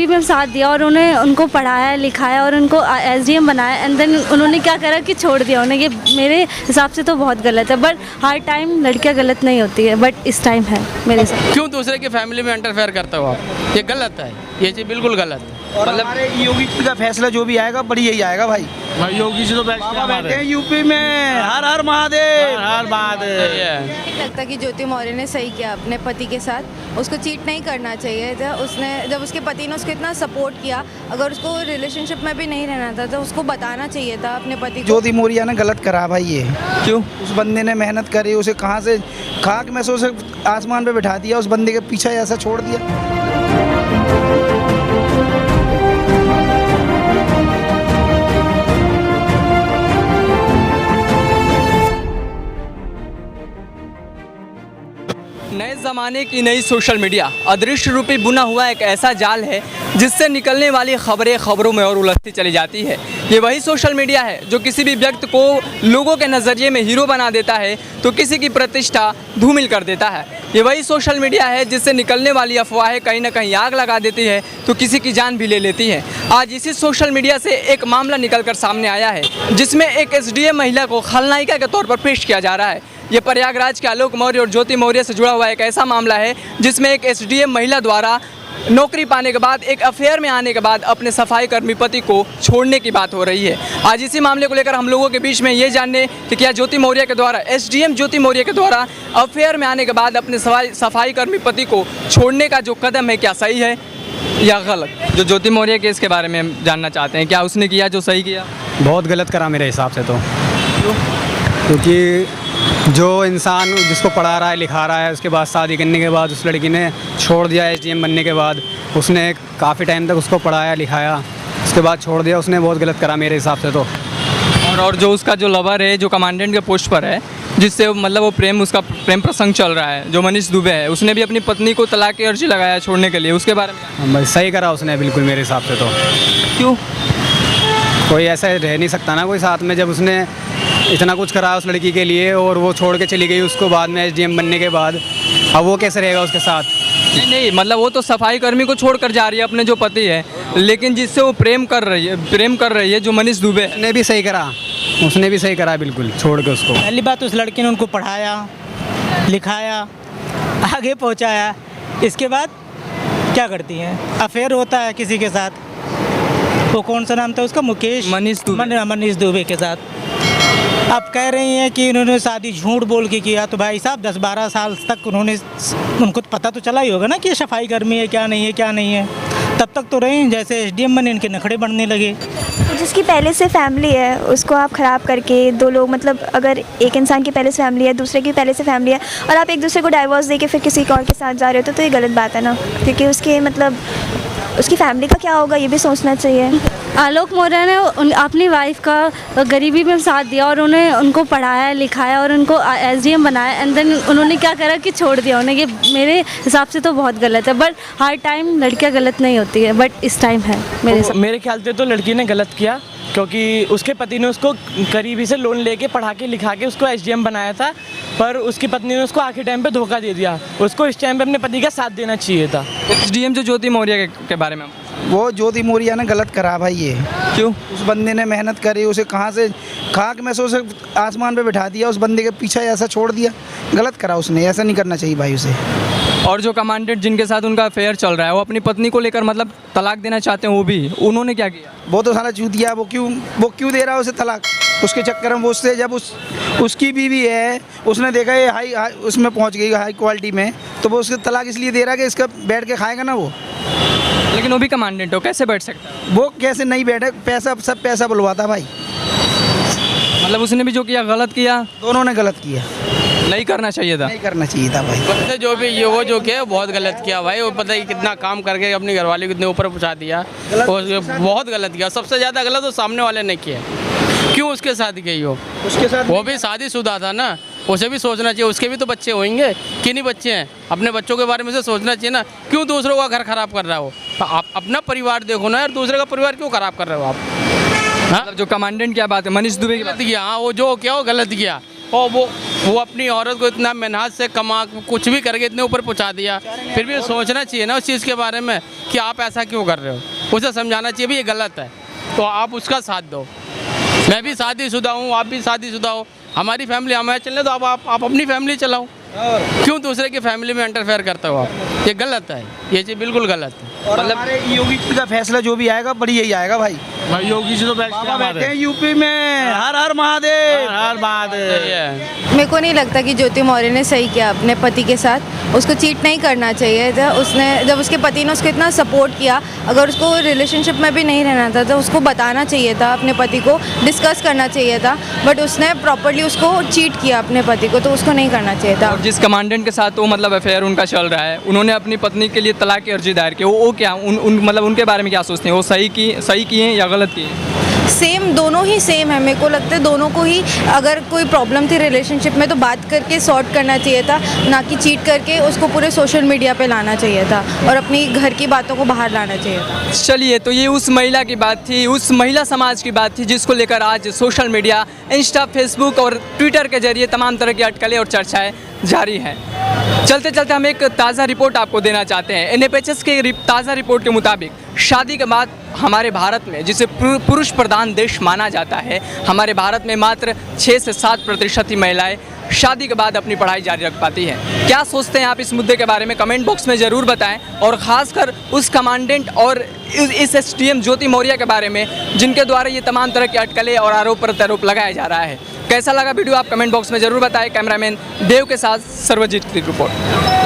गरीबी में साथ दिया और उनको पढ़ाया लिखाया और उनको एसडीएम बनाया एंड देन उन्होंने क्या करा कि छोड़ दिया उन्हें। ये मेरे हिसाब से तो बहुत गलत है, बट हर टाइम लड़कियां गलत नहीं होती है, बट इस टाइम है मेरे हिसाब। क्यों दूसरे की फैमिली में इंटरफेयर करते हो आप? ये गलत है, ये चीज़ बिल्कुल गलत है। और हमारे योगी जी का फैसला जो भी आएगा बड़ी यही आएगा भाई। योगी जी तो बाबा बैठे हैं यूपी में, हर हर महादेव, हर महादेव। नहीं लगता कि ज्योति मौर्य ने सही किया अपने पति के साथ। उसको चीट नहीं करना चाहिए था। जब उसके पति ने उसको इतना सपोर्ट किया, अगर उसको रिलेशनशिप में भी नहीं रहना था तो उसको बताना चाहिए था अपने पति को। ज्योति मौर्य ने गलत करा भाई ये। क्यों? उस बंदे ने मेहनत करी, उसे कहाँ से खाक में से उसे आसमान पे बिठा दिया, उस बंदे के पीछे ऐसा छोड़ दिया। नए ज़माने की नई सोशल मीडिया अदृश्य रूपी बुना हुआ एक ऐसा जाल है जिससे निकलने वाली खबरें खबरों में और उलझती चली जाती है। ये वही सोशल मीडिया है जो किसी भी व्यक्ति को लोगों के नज़रिए में हीरो बना देता है तो किसी की प्रतिष्ठा धूमिल कर देता है। ये वही सोशल मीडिया है जिससे निकलने वाली अफवाहें कहीं ना कहीं आग लगा देती है तो किसी की जान भी ले लेती है। आज इसी सोशल मीडिया से एक मामला निकलकर सामने आया है जिसमें एक एसडीएम महिला को खलनायिका के तौर पर पेश किया जा रहा है। ये प्रयागराज के आलोक मौर्य और ज्योति मौर्य से जुड़ा हुआ एक ऐसा मामला है जिसमें एक एसडीएम महिला द्वारा नौकरी पाने के बाद एक अफेयर में आने के बाद अपने सफाई कर्मी पति को छोड़ने की बात हो रही है। आज इसी मामले को लेकर हम लोगों के बीच में ये जानने कि क्या ज्योति मौर्य के द्वारा एसडीएम ज्योति मौर्य के द्वारा अफेयर में आने के बाद अपने सफाई कर्मी पति को छोड़ने का जो कदम है क्या सही है या गलत। जो ज्योति मौर्य केस के बारे में हम जानना चाहते हैं, क्या उसने किया जो सही किया? बहुत गलत करा मेरे हिसाब से तो, क्योंकि जो इंसान जिसको पढ़ा रहा है लिखा रहा है उसके बाद शादी करने के बाद उस लड़की ने छोड़ दिया। एसडीएम बनने के बाद उसने काफ़ी टाइम तक उसको पढ़ाया लिखाया, उसके बाद छोड़ दिया। उसने बहुत गलत करा मेरे हिसाब से तो। और जो उसका जो लवर है जो कमांडेंट के पोस्ट पर है जिससे मतलब वो उसका प्रेम प्रसंग चल रहा है, जो मनीष दुबे है, उसने भी अपनी पत्नी को तलाक की अर्जी लगाया छोड़ने के लिए, उसके बारे में भाई सही करा उसने बिल्कुल मेरे हिसाब से तो। क्यों? कोई ऐसा रह नहीं सकता ना कोई साथ में, जब उसने इतना कुछ करा उस लड़की के लिए और वो छोड़ के चली गई उसको बाद में एसडीएम बनने के बाद, अब वो कैसे रहेगा उसके साथ? नहीं मतलब वो तो सफाई कर्मी को छोड़ कर जा रही है अपने जो पति है, लेकिन जिससे वो प्रेम कर रही है जो मनीष दुबे उसने भी सही करा बिल्कुल, छोड़ के उसको। पहली बात उस लड़की ने उनको पढ़ाया लिखाया आगे पहुंचाया, इसके बाद क्या करती हैं? अफेयर होता है किसी के साथ, वो कौन सा नाम था उसका, मनीष दुबे के साथ। अब कह रही हैं कि उन्होंने शादी झूठ बोल के किया, तो भाई साहब 10-12 साल तक उनको पता तो चला ही होगा ना कि ये सफाई कर्मी है क्या नहीं है। तब तक तो रही, जैसे एसडीएम बने इनके नखड़े बढ़ने लगे। जिसकी पहले से फैमिली है उसको आप ख़राब करके, दो लोग मतलब अगर एक इंसान की पहले से फैमिली है दूसरे की पहले से फैमिली है और आप एक दूसरे को डाइवोर्स दे के फिर किसी और के साथ जा रहे हो तो ये गलत बात है ना, क्योंकि उसके मतलब उसकी फैमिली का क्या होगा ये भी सोचना चाहिए। आलोक मौर्य ने अपनी वाइफ का गरीबी में साथ दिया और उनको पढ़ाया लिखाया और उनको एसडीएम बनाया एंड देन उन्होंने क्या करा कि छोड़ दिया उन्हें। ये मेरे हिसाब से तो बहुत गलत है, बट हर टाइम लड़कियां गलत नहीं होती है, बट इस टाइम है मेरे ख्याल से तो लड़की ने गलत किया, क्योंकि उसके पति ने उसको करीबी से लोन लेके पढ़ा के लिखा के उसको एसडीएम बनाया था, पर उसकी पत्नी ने उसको आखिरी टाइम पे धोखा दे दिया। उसको इस टाइम पे अपने पति का साथ देना चाहिए था। एसडीएम जो ज्योति मौर्य के बारे में, वो ज्योति मौर्य ने गलत करा भाई ये। क्यों? उस बंदे ने मेहनत करी, उसे कहाँ से खाक में से उसे आसमान पे बिठा दिया, उस बंदे के पीछे ऐसा छोड़ दिया। गलत करा उसने, ऐसा नहीं करना चाहिए भाई उसे। और जो कमांडेंट जिनके साथ उनका अफेयर चल रहा है वो अपनी पत्नी को लेकर मतलब तलाक देना चाहते हैं, वो भी उन्होंने क्या किया? वो तो साला चूतिया, वो क्यों दे रहा है उसे तलाक? उसके चक्कर में वो उससे जब उसकी बीवी है, उसने देखा ये हाई उसमें पहुंच गई हाई क्वालिटी में, तो वो उसके तलाक इसलिए दे रहा है कि इसका बैठ के खाएगा ना वो। लेकिन वो भी कमांडेंट हो, कैसे बैठ सकता है? वो कैसे नहीं बैठे, सब पैसा बुलवाता भाई। मतलब उसने भी जो किया गलत किया, दोनों ने गलत किया, नहीं करना चाहिए था भाई। पता जो भी ये वो जो किया बहुत गलत किया भाई। वो पता ही कितना काम करके अपनी घरवाली को इतने ऊपर पहुंचा दिया, बहुत गलत किया। सबसे ज़्यादा गलत तो सामने वाले ने किया। क्यों उसके साथ गई हो? उसके साथ वो भी शादीशुदा था ना, उसे भी सोचना चाहिए, उसके भी तो बच्चे होंगे कि नहीं बच्चे हैं, अपने बच्चों के बारे में से सोचना चाहिए ना। क्यों दूसरों का घर खराब कर रहा हो? आप अपना परिवार देखो ना यार, दूसरे का परिवार क्यों खराब कर रहे हो आप? हाँ? जो कमांडेंट क्या बात है, मनीष दुबे की बात किया, हाँ वो जो क्या हो गलत किया। और वो वो अपनी औरत को इतना मेहनत से कमा कुछ भी करके इतने ऊपर पहुंचा दिया, फिर भी सोचना चाहिए ना उस चीज़ के बारे में कि आप ऐसा क्यों कर रहे हो। उसे समझाना चाहिए भी ये गलत है, तो आप उसका साथ दो। मैं भी शादीशुदा हूँ, आप भी शादीशुदा हो, हमारी फैमिली हमें चलने दो, आप अपनी फैमिली चलाओ, क्यों दूसरे की फैमिली में इंटरफेयर करते हो आप। ये गलत है, ये चीज़ बिल्कुल गलत है। और हमारे योगी जी का फैसला जो भी आएगा बड़ी यही आएगा भाई योगी जी तो बाबा बैठे हैं यूपी में, हर हर महादेव, हर महादेव। मेरे को नहीं लगता कि ज्योति मौर्य ने सही किया अपने पति के साथ। उसको चीट नहीं करना चाहिए था। जब उसके पति ने उसको इतना सपोर्ट किया, अगर उसको रिलेशनशिप में भी नहीं रहना था तो उसको बताना चाहिए था, अपने पति को डिस्कस करना चाहिए था। बट उसने प्रॉपर्ली उसको चीट किया अपने पति को, तो उसको नहीं करना चाहिए था। और जिस कमांडेंट के साथ वो मतलब अफेयर उनका चल रहा है, उन्होंने अपनी पत्नी के लिए तलाक की अर्जी दायर की, वो क्या मतलब उनके बारे में क्या सोचते हैं, वो सही किए हैं या गलत किए हैं? सेम, दोनों ही सेम है। मेरे को लगता है दोनों को ही अगर कोई प्रॉब्लम थी रिलेशनशिप में तो बात करके सॉर्ट करना चाहिए था, ना कि चीट करके उसको पूरे सोशल मीडिया पे लाना चाहिए था और अपनी घर की बातों को बाहर लाना चाहिए था। चलिए, तो ये उस महिला की बात थी, उस महिला समाज की बात थी जिसको लेकर आज सोशल मीडिया, इंस्टा, फेसबुक और ट्विटर के जरिए तमाम तरह की अटकलें और चर्चाएं जारी हैं। चलते चलते हम एक ताज़ा रिपोर्ट आपको देना चाहते हैं। एनएफएचएस के ताज़ा रिपोर्ट के मुताबिक शादी के बाद हमारे भारत में, जिसे पुरुष प्रधान देश माना जाता है, हमारे भारत में मात्र 6 से 7% ही महिलाएं शादी के बाद अपनी पढ़ाई जारी रख पाती हैं। क्या सोचते हैं आप इस मुद्दे के बारे में? कमेंट बॉक्स में ज़रूर बताएं, और ख़ासकर उस कमांडेंट और इस एसडीएम ज्योति मौर्य के बारे में जिनके द्वारा ये तमाम तरह के अटकलें और आरोप प्रत्यारोप लगाया जा रहा है। कैसा लगा वीडियो आप कमेंट बॉक्स में ज़रूर बताएं। कैमरामैन देव के साथ सर्वजीत की रिपोर्ट।